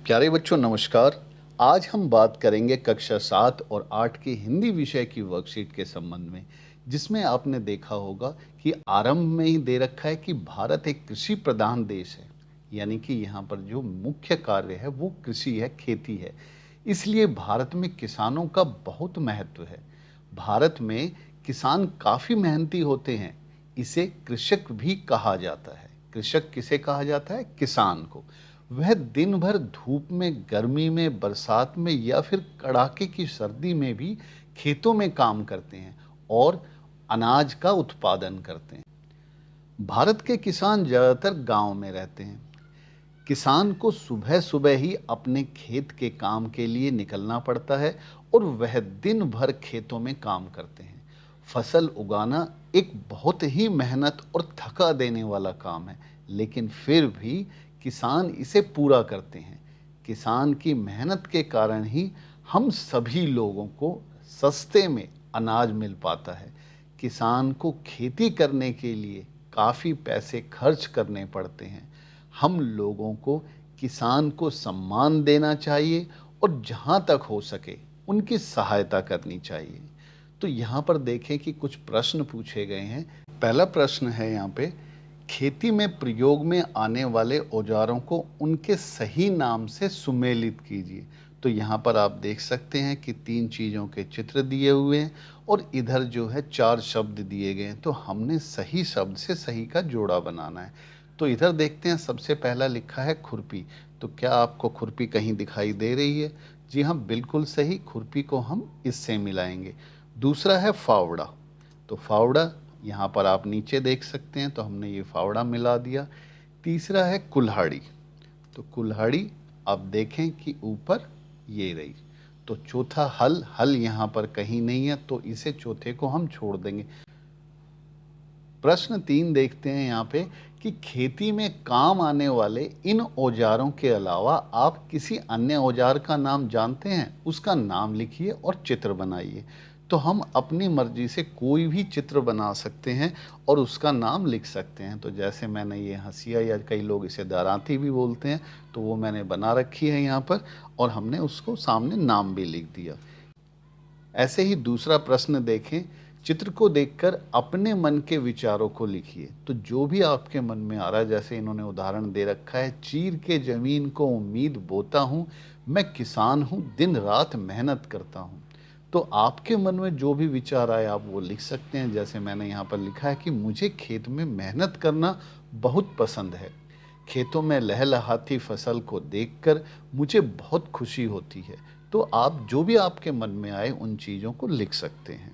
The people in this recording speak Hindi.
प्यारे बच्चों नमस्कार। आज हम बात करेंगे कक्षा 7 और 8 की हिंदी विषय की वर्कशीट के संबंध में, जिसमें आपने देखा होगा कि आरंभ में ही दे रखा है कि भारत एक कृषि प्रधान देश है। यानी कि यहाँ पर जो मुख्य कार्य है वो कृषि है, खेती है। इसलिए भारत में किसानों का बहुत महत्व है। भारत में किसान काफ़ी मेहनती होते हैं। इसे कृषक भी कहा जाता है। कृषक किसे कहा जाता है? किसान को। वह दिन भर धूप में, गर्मी में, बरसात में या फिर कड़ाके की सर्दी में भी खेतों में काम करते हैं और अनाज का उत्पादन करते हैं। भारत के किसान ज़्यादातर गांव में रहते हैं। किसान को सुबह सुबह ही अपने खेत के काम के लिए निकलना पड़ता है और वह दिन भर खेतों में काम करते हैं। फसल उगाना एक बहुत ही मेहनत और थका देने वाला काम है, लेकिन फिर भी किसान इसे पूरा करते हैं। किसान की मेहनत के कारण ही हम सभी लोगों को सस्ते में अनाज मिल पाता है। किसान को खेती करने के लिए काफ़ी पैसे खर्च करने पड़ते हैं। हम लोगों को किसान को सम्मान देना चाहिए और जहाँ तक हो सके उनकी सहायता करनी चाहिए। तो यहाँ पर देखें कि कुछ प्रश्न पूछे गए हैं। पहला प्रश्न है यहाँ पे, खेती में प्रयोग में आने वाले औजारों को उनके सही नाम से सुमेलित कीजिए। तो यहाँ पर आप देख सकते हैं कि 3 चीज़ों के चित्र दिए हुए हैं और इधर जो है 4 शब्द दिए गए हैं। तो हमने सही शब्द से सही का जोड़ा बनाना है। तो इधर देखते हैं, सबसे पहला लिखा है खुरपी। तो क्या आपको खुरपी कहीं दिखाई दे रही है? जी हाँ, बिल्कुल सही, खुरपी को हम इससे मिलाएंगे। दूसरा है फावड़ा। तो फावड़ा यहाँ पर आप नीचे देख सकते हैं, तो हमने ये फावड़ा मिला दिया। तीसरा है कुल्हाड़ी। तो कुल्हाड़ी आप देखें कि ऊपर ये रही। तो चौथा हल, हल यहाँ पर कहीं नहीं है, तो इसे चौथे को हम छोड़ देंगे। प्रश्न 3 देखते हैं यहाँ पे कि खेती में काम आने वाले इन औजारों के अलावा आप किसी अन्य औजार का नाम जानते हैं? उसका नाम लिखिए और चित्र बनाइए। तो हम अपनी मर्जी से कोई भी चित्र बना सकते हैं और उसका नाम लिख सकते हैं। तो जैसे मैंने ये हंसिया, या कई लोग इसे दरांती भी बोलते हैं, तो वो मैंने बना रखी है यहाँ पर और हमने उसको सामने नाम भी लिख दिया। ऐसे ही दूसरा प्रश्न देखें, चित्र को देखकर अपने मन के विचारों को लिखिए। तो जो भी आपके मन में आ रहा है, जैसे इन्होंने उदाहरण दे रखा है, चीर के जमीन को उम्मीद बोता हूँ, मैं किसान हूँ, दिन रात मेहनत करता हूँ। तो आपके मन में जो भी विचार आए आप वो लिख सकते हैं। जैसे मैंने यहाँ पर लिखा है कि मुझे खेत में मेहनत करना बहुत पसंद है। खेतों में लहलहाती फसल को देखकर मुझे बहुत खुशी होती है। तो आप जो भी आपके मन में आए उन चीज़ों को लिख सकते हैं।